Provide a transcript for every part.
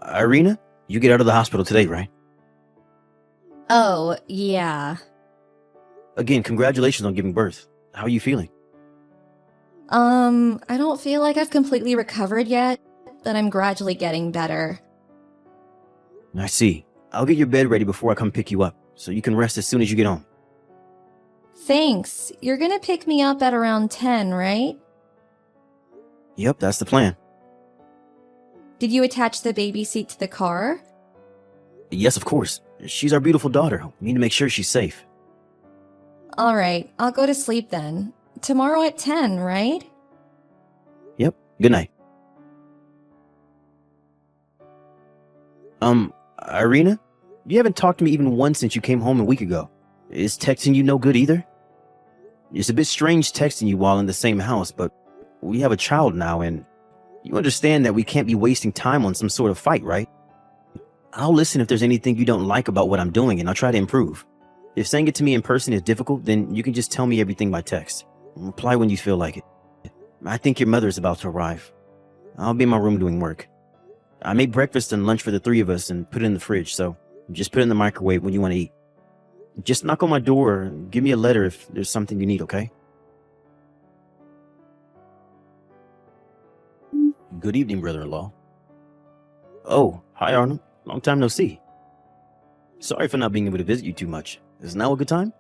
Irina, you get out of the hospital today, right? Oh, yeah. Again, congratulations on giving birth. How are you feeling? I don't feel like I've completely recovered yet, but I'm gradually getting better. I see. I'll get your bed ready before I come pick you up, so you can rest as soon as you get home. Thanks. You're gonna pick me up at around 10, right? Yep, that's the plan. Did you attach the baby seat to the car? Yes, of course. She's our beautiful daughter. We need to make sure she's safe. Alright, I'll go to sleep then. Tomorrow at 10, right? Yep, good night. Irina? You haven't talked to me even once since you came home a week ago. Is texting you no good either? It's a bit strange texting you while in the same house, but we have a child now, and you understand that we can't be wasting time on some sort of fight, right? I'll listen if there's anything you don't like about what I'm doing, and I'll try to improve. If saying it to me in person is difficult, then you can just tell me everything by text. Reply when you feel like it. I think your mother is about to arrive. I'll be in my room doing work. I made breakfast and lunch for the three of us and put it in the fridge, so just put it in the microwave when you want to eat. Just knock on my door or give me a letter if there's something you need, okay? Good evening, brother-in-law. Oh, hi Arnold. Long time no see. Sorry for not being able to visit you too much. Is now a good time?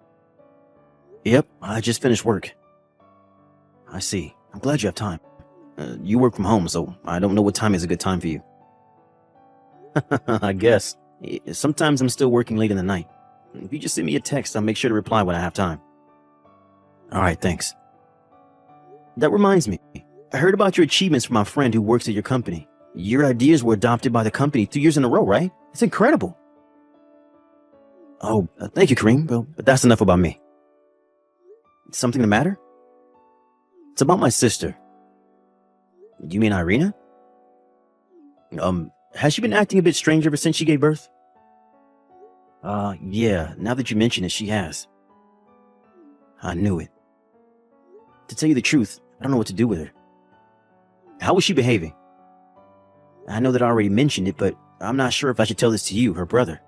Yep, I just finished work. I see. I'm glad you have time. You work from home, so I don't know what time is a good time for you. I guess. Sometimes I'm still working late in the night. If you just send me a text, I'll make sure to reply when I have time. Alright, thanks. That reminds me. I heard about your achievements from my friend who works at your company. Your ideas were adopted by the company 2 years in a row, right? It's incredible. Oh, thank you, Kareem. Well, but that's enough about me. Something the matter? It's about my sister. You mean Irina? Has she been acting a bit strange ever since she gave birth? Yeah, now that you mention it, she has. I knew it. To tell you the truth, I don't know what to do with her. How was she behaving? I know that I already mentioned it, but I'm not sure if I should tell this to you, her brother.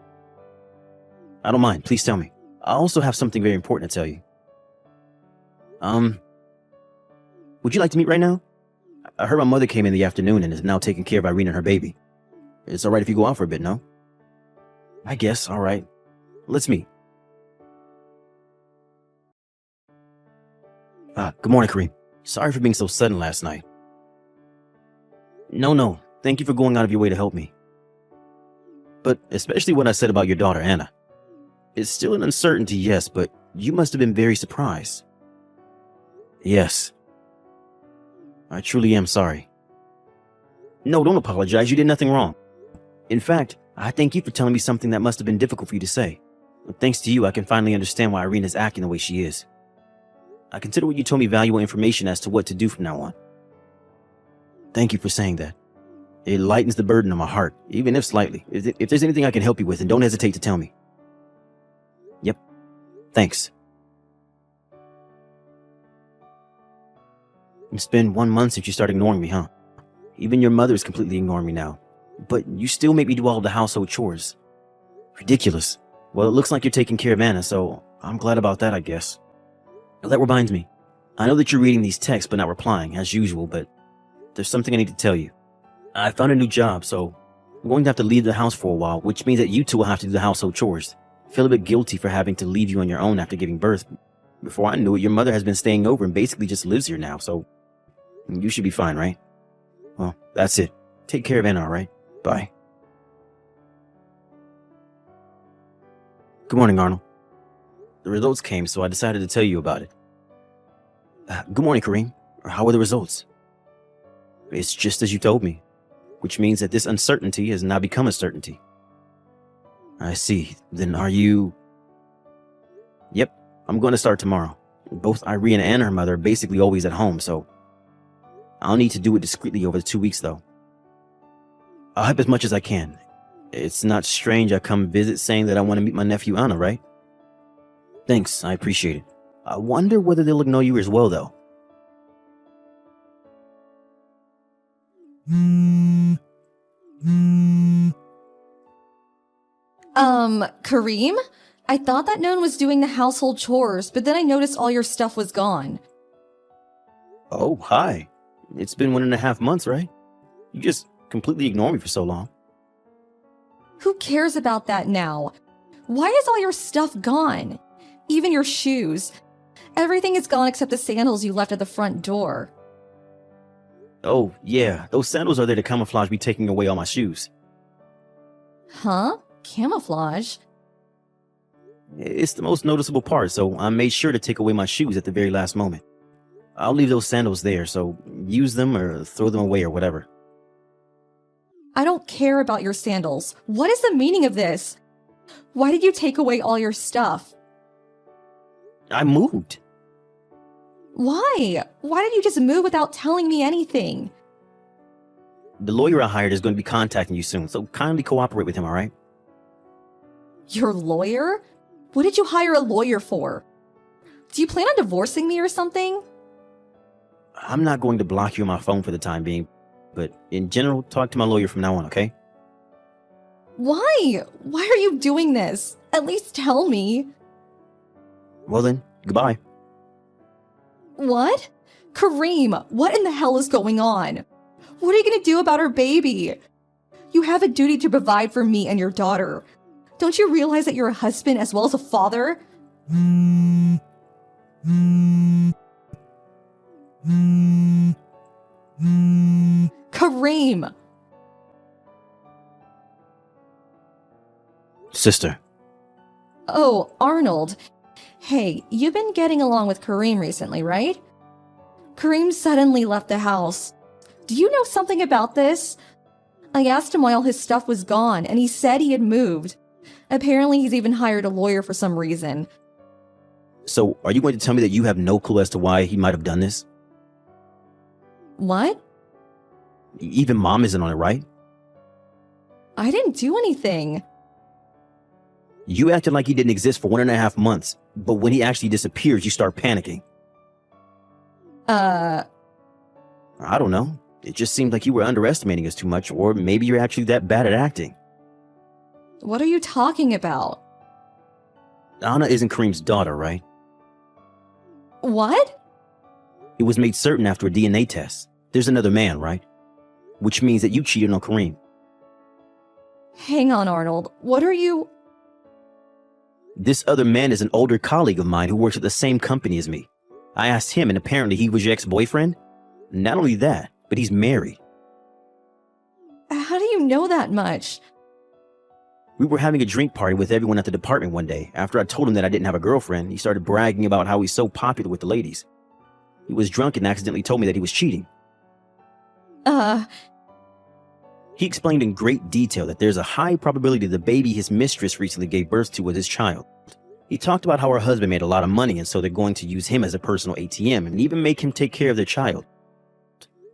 I don't mind, please tell me. I also have something very important to tell you. Would you like to meet right now? I heard my mother came in the afternoon and is now taking care of Irene and her baby. It's alright if you go out for a bit, no? I guess, alright. Let's meet. Good morning, Kareem. Sorry for being so sudden last night. No. Thank you for going out of your way to help me. But especially what I said about your daughter, Anna. It's still an uncertainty, yes, but you must have been very surprised. Yes. I truly am sorry. No, don't apologize. You did nothing wrong. In fact, I thank you for telling me something that must have been difficult for you to say. But thanks to you, I can finally understand why Irene is acting the way she is. I consider what you told me valuable information as to what to do from now on. Thank you for saying that. It lightens the burden on my heart, even if slightly. If there's anything I can help you with, then don't hesitate to tell me. Yep. Thanks. It's been 1 month since you started ignoring me, huh? Even your mother is completely ignoring me now. But you still make me do all of the household chores. Ridiculous. Well, it looks like you're taking care of Anna, so I'm glad about that, I guess. That reminds me. I know that you're reading these texts but not replying, as usual, but there's something I need to tell you. I found a new job, so I'm going to have to leave the house for a while, which means that you two will have to do the household chores. I feel a bit guilty for having to leave you on your own after giving birth. Before I knew it, your mother has been staying over and basically just lives here now, so you should be fine, right? Well, that's it. Take care of Anna, alright? Bye. Good morning, Arnold. The results came, so I decided to tell you about it. Good morning, Kareem. How are the results? It's just as you told me, which means that this uncertainty has now become a certainty. I see. Then are you... Yep, I'm going to start tomorrow. Both Irene and her mother are basically always at home, so I'll need to do it discreetly over the 2 weeks, though. I'll help as much as I can. It's not strange I come visit saying that I want to meet my nephew Anna, right? Thanks, I appreciate it. I wonder whether they'll ignore you as well, though. Kareem? I thought that no one was doing the household chores, but then I noticed all your stuff was gone. Oh, hi. It's been 1.5 months, right? You just completely ignore me for so long. Who cares about that now? Why is all your stuff gone? Even your shoes. Everything is gone except the sandals you left at the front door. Oh, yeah, those sandals are there to camouflage me taking away all my shoes. Huh? Camouflage? It's the most noticeable part, so I made sure to take away my shoes at the very last moment. I'll leave those sandals there, so use them or throw them away or whatever. I don't care about your sandals. What is the meaning of this? Why did you take away all your stuff? I moved. Why? Why did you just move without telling me anything? The lawyer I hired is going to be contacting you soon, so kindly cooperate with him, all right? Your lawyer? What did you hire a lawyer for? Do you plan on divorcing me or something? I'm not going to block you on my phone for the time being, but in general, talk to my lawyer from now on, okay? Why? Why are you doing this? At least tell me. Well then, goodbye. What? Kareem, what in the hell is going on? What are you gonna do about our baby? You have a duty to provide for me and your daughter. Don't you realize that you're a husband as well as a father? Kareem! Sister. Oh, Arnold. Hey, you've been getting along with Kareem recently, right? Kareem suddenly left the house. Do you know something about this? I asked him why all his stuff was gone, and he said he had moved. Apparently, he's even hired a lawyer for some reason. So, are you going to tell me that you have no clue as to why he might have done this? What? Even Mom isn't on it, right? I didn't do anything. You acted like he didn't exist for 1.5 months, but when he actually disappears, you start panicking. I don't know. It just seemed like you were underestimating us too much, or maybe you're actually that bad at acting. What are you talking about? Anna isn't Kareem's daughter, right? What? It was made certain after a DNA test. There's another man, right? Which means that you cheated on Kareem. Hang on, Arnold. What are you... This other man is an older colleague of mine who works at the same company as me. I asked him, and apparently he was your ex-boyfriend. Not only that, but he's married. How do you know that much? We were having a drink party with everyone at the department one day. After I told him that I didn't have a girlfriend, he started bragging about how he's so popular with the ladies. He was drunk and accidentally told me that he was cheating. He explained in great detail that there's a high probability the baby his mistress recently gave birth to was his child. He talked about how her husband made a lot of money, and so they're going to use him as a personal ATM and even make him take care of their child,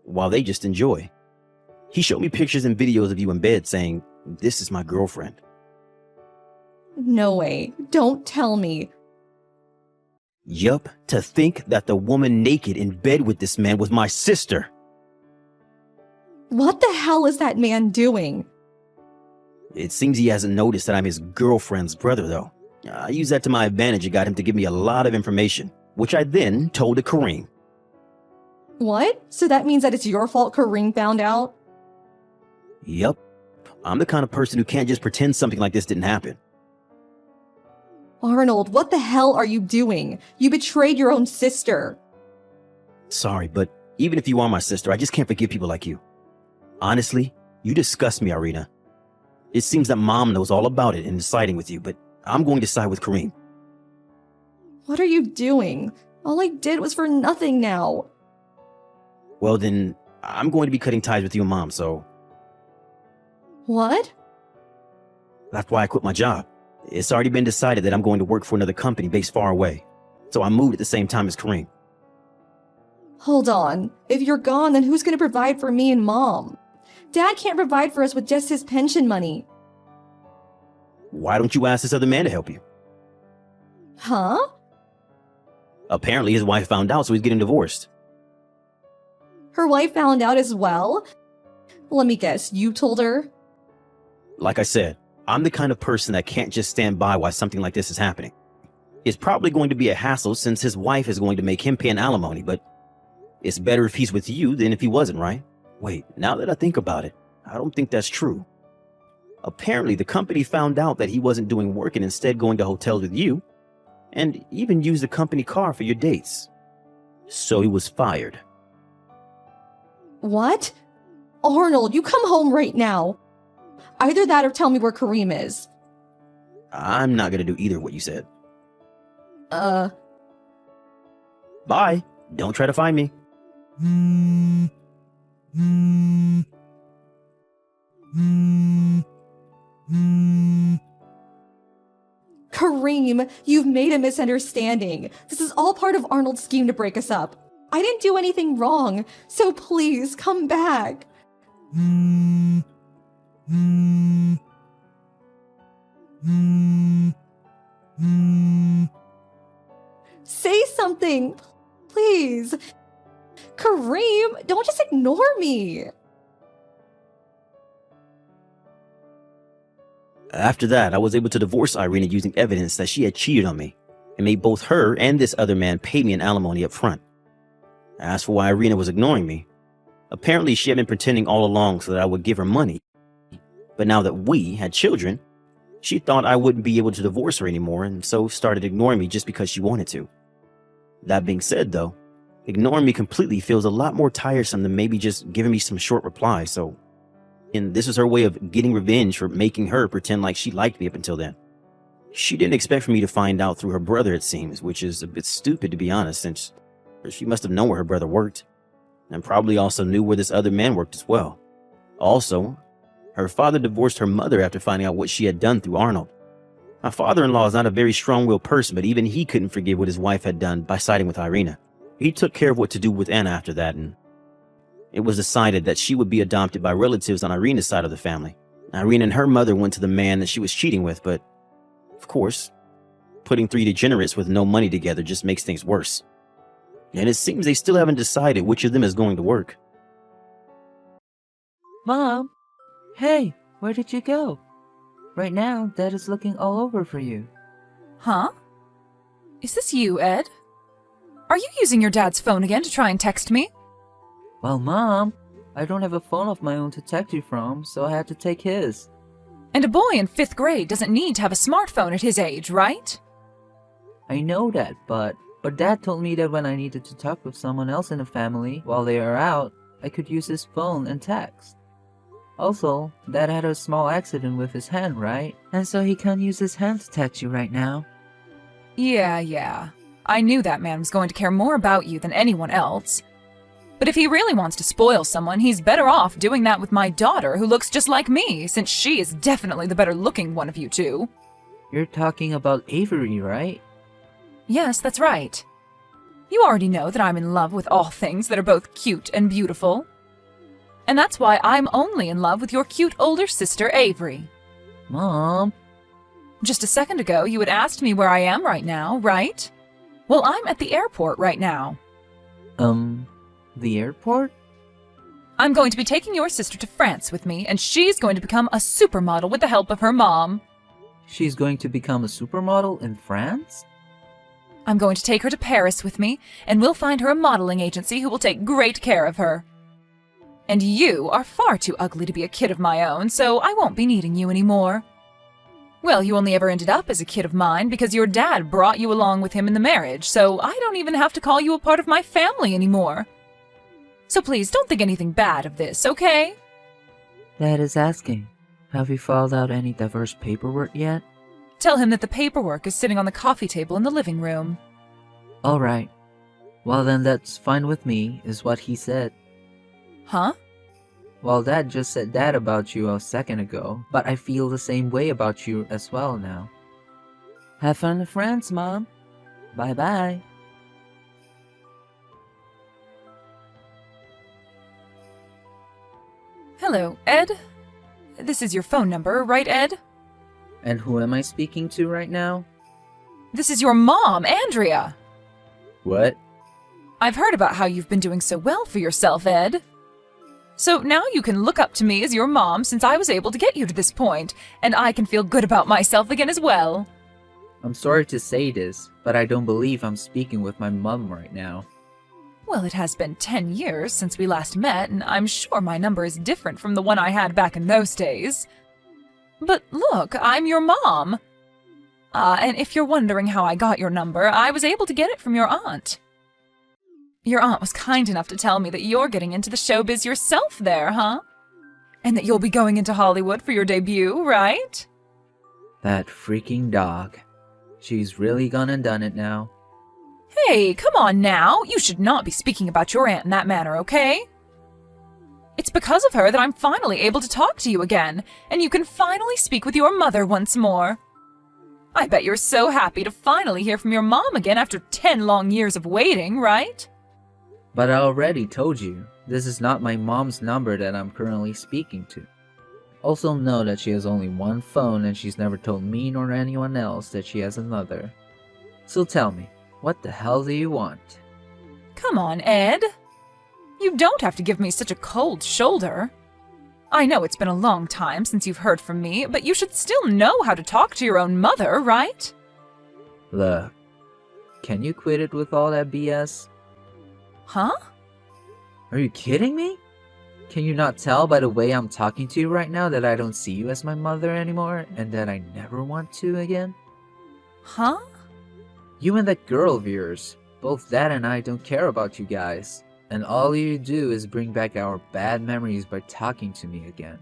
while they just enjoy. He showed me pictures and videos of you in bed saying, "This is my girlfriend." No way. Don't tell me. Yup, to think that the woman naked in bed with this man was my sister. What the hell is that man doing? It seems he hasn't noticed that I'm his girlfriend's brother, though. I used that to my advantage and got him to give me a lot of information, which I then told to Kareem. What? So that means that it's your fault Kareem found out? Yup, I'm the kind of person who can't just pretend something like this didn't happen. Arnold, what the hell are you doing? You betrayed your own sister. Sorry, but even if you are my sister, I just can't forgive people like you. Honestly, you disgust me, Irina. It seems that Mom knows all about it and is siding with you, but I'm going to side with Kareem. What are you doing? All I did was for nothing now. Well then, I'm going to be cutting ties with you and Mom, so... What? That's why I quit my job. It's already been decided that I'm going to work for another company based far away. So I moved at the same time as Kareem. Hold on. If you're gone, then who's going to provide for me and Mom? Dad can't provide for us with just his pension money. Why don't you ask this other man to help you? Huh? Apparently his wife found out, so he's getting divorced. Her wife found out as well? Let me guess, you told her? Like I said, I'm the kind of person that can't just stand by while something like this is happening. It's probably going to be a hassle since his wife is going to make him pay an alimony, but it's better if he's with you than if he wasn't, right? Wait, now that I think about it, I don't think that's true. Apparently, the company found out that he wasn't doing work and instead going to hotels with you, and even used the company car for your dates. So he was fired. What? Arnold, you come home right now. Either that or tell me where Kareem is. I'm not gonna do either what you said. Bye. Don't try to find me. Kareem, you've made a misunderstanding. This is all part of Arnold's scheme to break us up. I didn't do anything wrong, so please come back. Say something, please. Kareem, don't just ignore me. After that, I was able to divorce Irina using evidence that she had cheated on me and made both her and this other man pay me an alimony up front. As for why Irina was ignoring me, apparently she had been pretending all along so that I would give her money. But now that we had children, she thought I wouldn't be able to divorce her anymore and so started ignoring me just because she wanted to. That being said though, ignoring me completely feels a lot more tiresome than maybe just giving me some short reply, and this is her way of getting revenge for making her pretend like she liked me up until then. She didn't expect for me to find out through her brother, it seems, which is a bit stupid to be honest, since she must have known where her brother worked, and probably also knew where this other man worked as well. Also, her father divorced her mother after finding out what she had done through Arnold. My father-in-law is not a very strong-willed person, but even he couldn't forgive what his wife had done by siding with Irina. He took care of what to do with Anna after that, and it was decided that she would be adopted by relatives on Irina's side of the family. Irina and her mother went to the man that she was cheating with, but, of course, putting three degenerates with no money together just makes things worse. And it seems they still haven't decided which of them is going to work. Mom? Hey, where did you go? Right now, Dad is looking all over for you. Huh? Is this you, Ed? Are you using your dad's phone again to try and text me? Well, Mom, I don't have a phone of my own to text you from, so I had to take his. And a boy in 5th grade doesn't need to have a smartphone at his age, right? I know that, but Dad told me that when I needed to talk with someone else in the family while they are out, I could use his phone and text. Also, Dad had a small accident with his hand, right? And so he can't use his hand to text you right now. Yeah. I knew that man was going to care more about you than anyone else. But if he really wants to spoil someone, he's better off doing that with my daughter, who looks just like me, since she is definitely the better looking one of you two. You're talking about Avery, right? Yes, that's right. You already know that I'm in love with all things that are both cute and beautiful. And that's why I'm only in love with your cute older sister, Avery. Mom? Just a second ago, you had asked me where I am right now, right? Well, I'm at the airport right now. The airport? I'm going to be taking your sister to France with me, and she's going to become a supermodel with the help of her mom. She's going to become a supermodel in France? I'm going to take her to Paris with me, and we'll find her a modeling agency who will take great care of her. And you are far too ugly to be a kid of my own, so I won't be needing you anymore. Well, you only ever ended up as a kid of mine because your dad brought you along with him in the marriage, so I don't even have to call you a part of my family anymore. So please don't think anything bad of this, okay? Dad is asking, have you filed out any divorce paperwork yet? Tell him that the paperwork is sitting on the coffee table in the living room. Alright. Well then that's fine with me, is what he said. Huh? Well, Dad just said that about you a second ago, but I feel the same way about you as well now. Have fun in France, Mom. Bye-bye. Hello, Ed? This is your phone number, right, Ed? And who am I speaking to right now? This is your mom, Andrea! What? I've heard about how you've been doing so well for yourself, Ed. So now you can look up to me as your mom since I was able to get you to this point, and I can feel good about myself again as well. I'm sorry to say this, but I don't believe I'm speaking with my mom right now. Well, it has been 10 years since we last met, and I'm sure my number is different from the one I had back in those days. But look, I'm your mom. And if you're wondering how I got your number, I was able to get it from your aunt. Your aunt was kind enough to tell me that you're getting into the showbiz yourself there, huh? And that you'll be going into Hollywood for your debut, right? That freaking dog. She's really gone and done it now. Hey, come on now. You should not be speaking about your aunt in that manner, okay? It's because of her that I'm finally able to talk to you again, and you can finally speak with your mother once more. I bet you're so happy to finally hear from your mom again after 10 long years of waiting, right? But I already told you, this is not my mom's number that I'm currently speaking to. Also know that she has only one phone and she's never told me nor anyone else that she has another. So tell me, what the hell do you want? Come on, Ed. You don't have to give me such a cold shoulder. I know it's been a long time since you've heard from me, but you should still know how to talk to your own mother, right? Look, can you quit it with all that BS? Huh? Are you kidding me? Can you not tell by the way I'm talking to you right now that I don't see you as my mother anymore and that I never want to again? Huh? You and that girl of yours, both Dad and I don't care about you guys. And all you do is bring back our bad memories by talking to me again.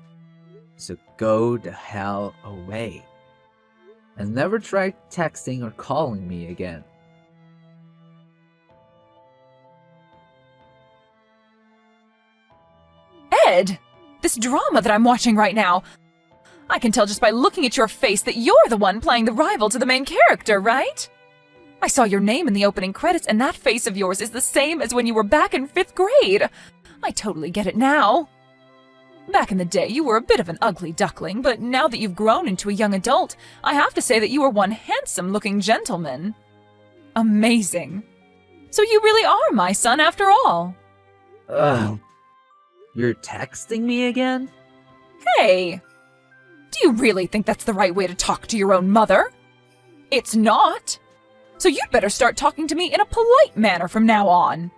So go the hell away. And never try texting or calling me again. Ed! This drama that I'm watching right now, I can tell just by looking at your face that you're the one playing the rival to the main character, right? I saw your name in the opening credits, and that face of yours is the same as when you were back in 5th grade. I totally get it now. Back in the day, you were a bit of an ugly duckling, but now that you've grown into a young adult, I have to say that you are one handsome-looking gentleman. Amazing. So you really are my son after all. Ugh. You're texting me again? Hey! Do you really think that's the right way to talk to your own mother? It's not. So you'd better start talking to me in a polite manner from now on.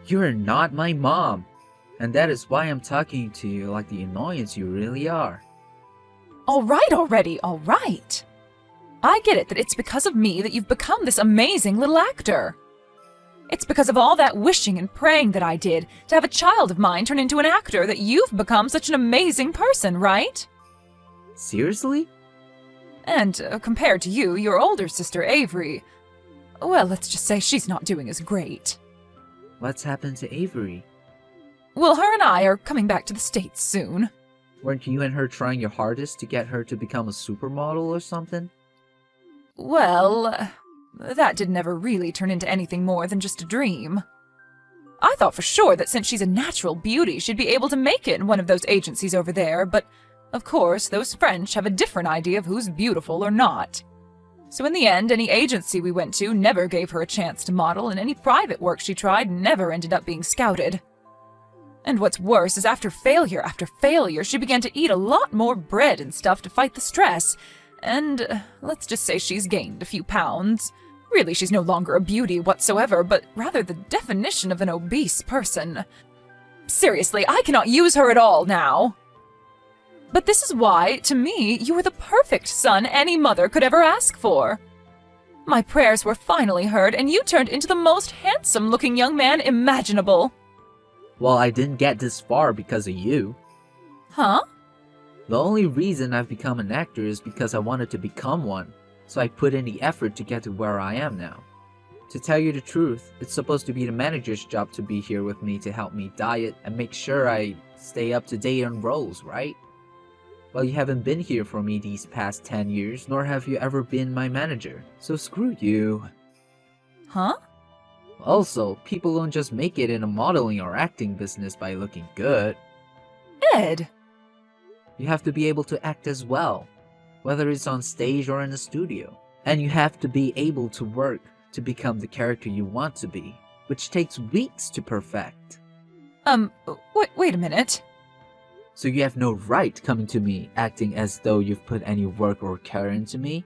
You're not my mom. And that is why I'm talking to you like the annoyance you really are. All right already, all right. I get it that it's because of me that you've become this amazing little actor. It's because of all that wishing and praying that I did to have a child of mine turn into an actor that you've become such an amazing person, right? Seriously? And compared to you, your older sister Avery, well, let's just say she's not doing as great. What's happened to Avery? Well, her and I are coming back to the States soon. Weren't you and her trying your hardest to get her to become a supermodel or something? Well, that did never really turn into anything more than just a dream. I thought for sure that since she's a natural beauty, she'd be able to make it in one of those agencies over there, but of course, those French have a different idea of who's beautiful or not. So in the end, any agency we went to never gave her a chance to model, and any private work she tried never ended up being scouted. And what's worse is after failure, she began to eat a lot more bread and stuff to fight the stress. And let's just say she's gained a few pounds. Really, she's no longer a beauty whatsoever, but rather the definition of an obese person. Seriously, I cannot use her at all now. But this is why, to me, you are the perfect son any mother could ever ask for. My prayers were finally heard, and you turned into the most handsome-looking young man imaginable. Well, I didn't get this far because of you. Huh? The only reason I've become an actor is because I wanted to become one, so I put in the effort to get to where I am now. To tell you the truth, it's supposed to be the manager's job to be here with me to help me diet and make sure I stay up to date on roles, right? Well, you haven't been here for me these past 10 years, nor have you ever been my manager, so screw you. Huh? Also, people don't just make it in a modeling or acting business by looking good. Ed! You have to be able to act as well, whether it's on stage or in the studio. And you have to be able to work to become the character you want to be, which takes weeks to perfect. Wait a minute. So you have no right coming to me acting as though you've put any work or care into me?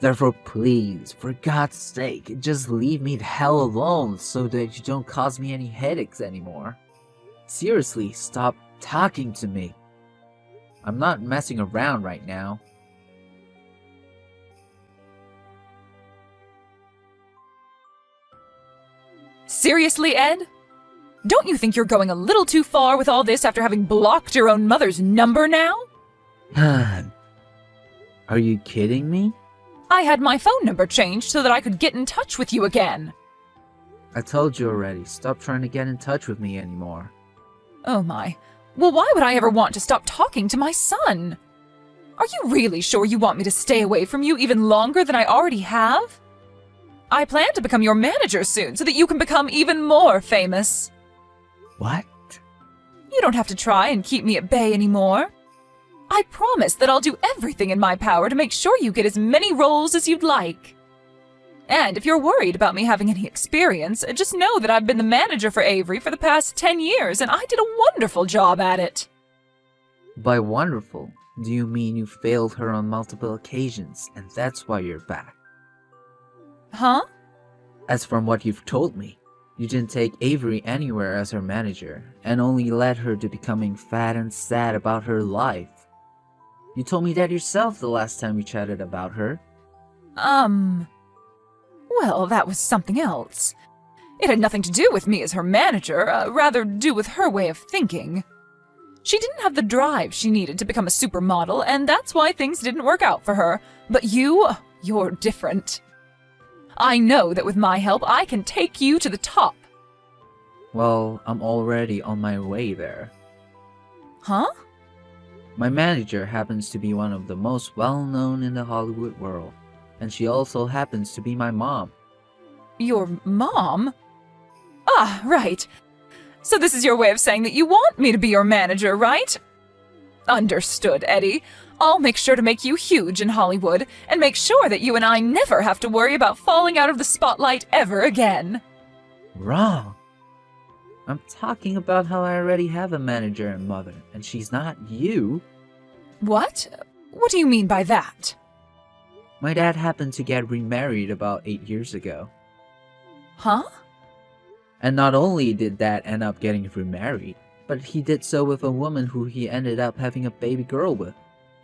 Therefore, please, for God's sake, just leave me the hell alone so that you don't cause me any headaches anymore. Seriously, stop talking to me. I'm not messing around right now. Seriously, Ed? Don't you think you're going a little too far with all this after having blocked your own mother's number now? Are you kidding me? I had my phone number changed so that I could get in touch with you again. I told you already, stop trying to get in touch with me anymore. Oh my. Well, why would I ever want to stop talking to my son? Are you really sure you want me to stay away from you even longer than I already have? I plan to become your manager soon so that you can become even more famous. What? You don't have to try and keep me at bay anymore. I promise that I'll do everything in my power to make sure you get as many roles as you'd like. And if you're worried about me having any experience, just know that I've been the manager for Avery for the past 10 years, and I did a wonderful job at it. By wonderful, do you mean you failed her on multiple occasions, and that's why you're back? Huh? As from what you've told me, you didn't take Avery anywhere as her manager, and only led her to becoming fat and sad about her life. You told me that yourself the last time we chatted about her. Well, that was something else. It had nothing to do with me as her manager, rather do with her way of thinking. She didn't have the drive she needed to become a supermodel, and that's why things didn't work out for her. But you're different. I know that with my help, I can take you to the top. Well, I'm already on my way there. Huh? My manager happens to be one of the most well-known in the Hollywood world, and she also happens to be my mom. Your mom? Ah, right. So this is your way of saying that you want me to be your manager, right? Understood, Eddie. I'll make sure to make you huge in Hollywood, and make sure that you and I never have to worry about falling out of the spotlight ever again. Wrong. I'm talking about how I already have a manager and mother, and she's not you. What? What do you mean by that? My dad happened to get remarried about 8 years ago. Huh? And not only did Dad end up getting remarried, but he did so with a woman who he ended up having a baby girl with.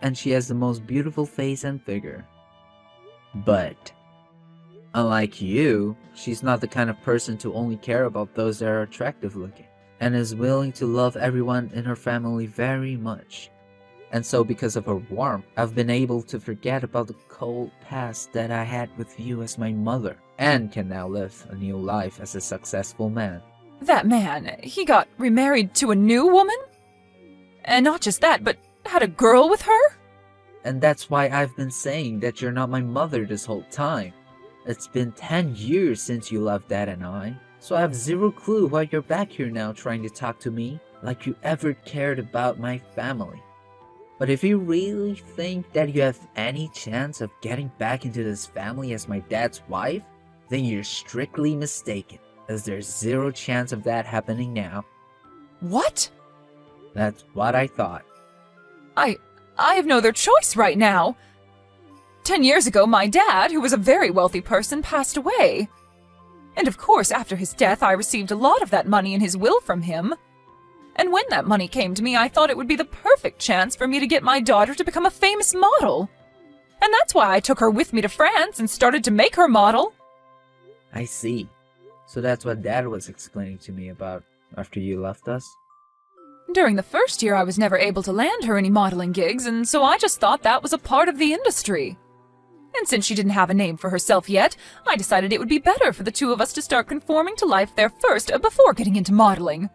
And she has the most beautiful face and figure. But, unlike you, she's not the kind of person to only care about those that are attractive looking, and is willing to love everyone in her family very much. And so because of her warmth, I've been able to forget about the cold past that I had with you as my mother, and can now live a new life as a successful man. That man, he got remarried to a new woman? And not just that, but had a girl with her? And that's why I've been saying that you're not my mother this whole time. It's been 10 years since you left Dad and I, so I have zero clue why you're back here now trying to talk to me like you ever cared about my family. But if you really think that you have any chance of getting back into this family as my dad's wife, then you're strictly mistaken, as there's zero chance of that happening now. What? That's what I thought. I have no other choice right now. 10 years ago, my dad, who was a very wealthy person, passed away. And of course, after his death, I received a lot of that money in his will from him. And when that money came to me, I thought it would be the perfect chance for me to get my daughter to become a famous model. And that's why I took her with me to France and started to make her model. I see. So that's what Dad was explaining to me about after you left us? During the first year, I was never able to land her any modeling gigs, and so I just thought that was a part of the industry. And since she didn't have a name for herself yet, I decided it would be better for the two of us to start conforming to life there first before getting into modeling.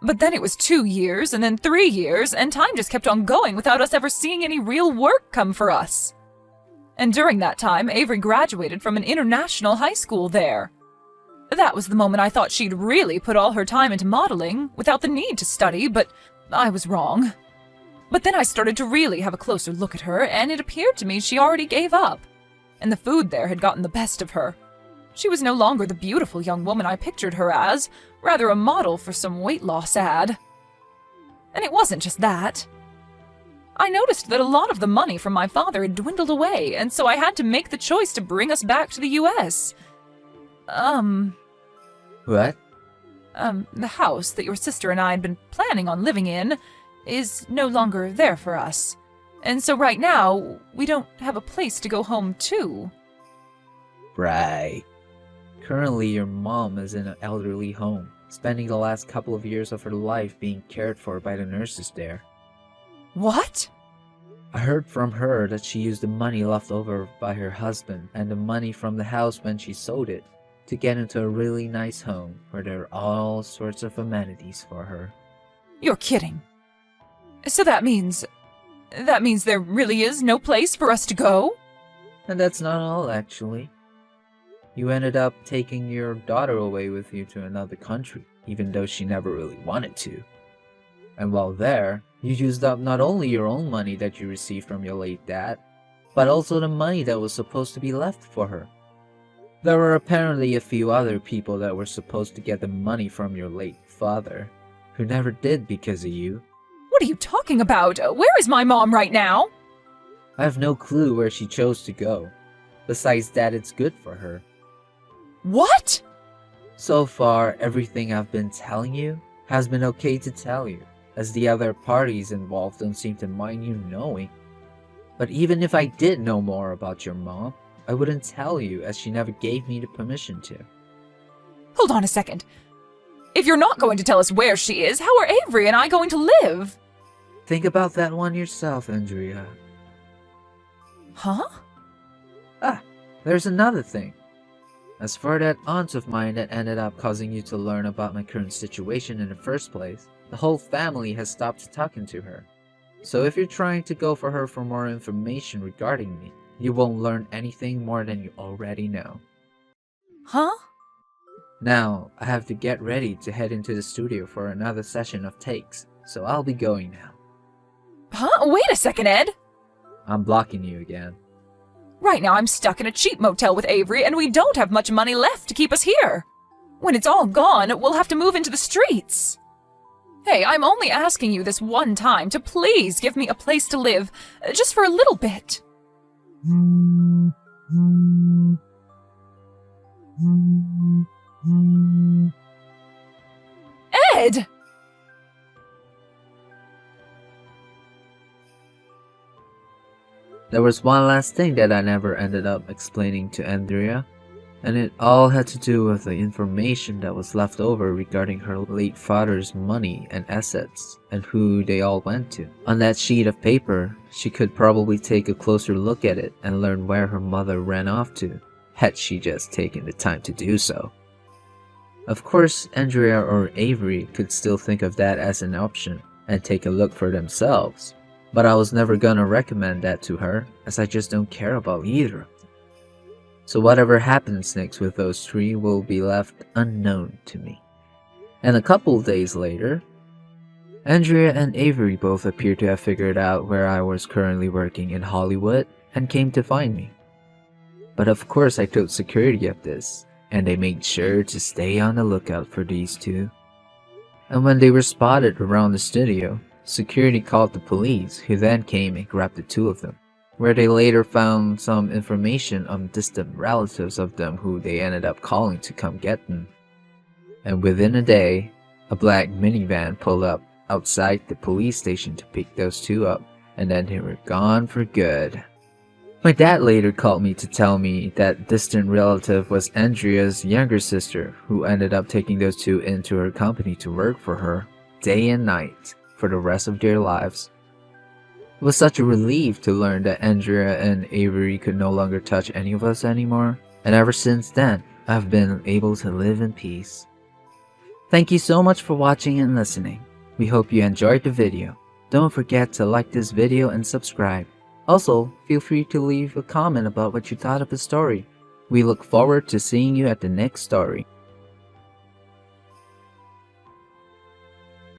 But then it was 2 years, and then 3 years, and time just kept on going without us ever seeing any real work come for us. And during that time, Avery graduated from an international high school there. That was the moment I thought she'd really put all her time into modeling, without the need to study, but I was wrong. But then I started to really have a closer look at her, and it appeared to me she already gave up, and the food there had gotten the best of her. She was no longer the beautiful young woman I pictured her as, rather a model for some weight loss ad. And it wasn't just that. I noticed that a lot of the money from my father had dwindled away, and so I had to make the choice to bring us back to the US. What? The house that your sister and I had been planning on living in is no longer there for us. And so right now, we don't have a place to go home to. Right. Currently, your mom is in an elderly home, spending the last couple of years of her life being cared for by the nurses there. What? I heard from her that she used the money left over by her husband and the money from the house when she sold it to get into a really nice home where there are all sorts of amenities for her. You're kidding. So that means there really is no place for us to go? And that's not all, actually. You ended up taking your daughter away with you to another country, even though she never really wanted to. And while there, you used up not only your own money that you received from your late dad, but also the money that was supposed to be left for her. There were apparently a few other people that were supposed to get the money from your late father, who never did because of you. What are you talking about? Where is my mom right now? I have no clue where she chose to go, besides that it's good for her. What? So far, everything I've been telling you has been okay to tell you, as the other parties involved don't seem to mind you knowing. But even if I did know more about your mom, I wouldn't tell you, as she never gave me the permission to. Hold on a second. If you're not going to tell us where she is, how are Avery and I going to live? Think about that one yourself, Andrea. Huh? There's another thing. As for that aunt of mine that ended up causing you to learn about my current situation in the first place, the whole family has stopped talking to her. So if you're trying to go for her for more information regarding me, you won't learn anything more than you already know. Huh? Now, I have to get ready to head into the studio for another session of takes, so I'll be going now. Huh? Wait a second, Ed. I'm blocking you again. Right now I'm stuck in a cheap motel with Avery, and we don't have much money left to keep us here. When it's all gone, we'll have to move into the streets. Hey, I'm only asking you this one time to please give me a place to live, just for a little bit. Ed! There was one last thing that I never ended up explaining to Andrea, and it all had to do with the information that was left over regarding her late father's money and assets, and who they all went to. On that sheet of paper, she could probably take a closer look at it and learn where her mother ran off to, had she just taken the time to do so. Of course, Andrea or Avery could still think of that as an option and take a look for themselves, but I was never gonna recommend that to her, as I just don't care about either of them. So whatever happens next with those three will be left unknown to me. And a couple days later, Andrea and Avery both appeared to have figured out where I was currently working in Hollywood and came to find me. But of course I told security of this, and they made sure to stay on the lookout for these two. And when they were spotted around the studio, security called the police, who then came and grabbed the two of them, where they later found some information on distant relatives of them who they ended up calling to come get them. And within a day, a black minivan pulled up outside the police station to pick those two up, and then they were gone for good. My dad later called me to tell me that distant relative was Andrea's younger sister, who ended up taking those two into her company to work for her, day and night, for the rest of their lives. It was such a relief to learn that Andrea and Avery could no longer touch any of us anymore, and ever since then, I've been able to live in peace. Thank you so much for watching and listening. We hope you enjoyed the video. Don't forget to like this video and subscribe. Also, feel free to leave a comment about what you thought of the story. We look forward to seeing you at the next story.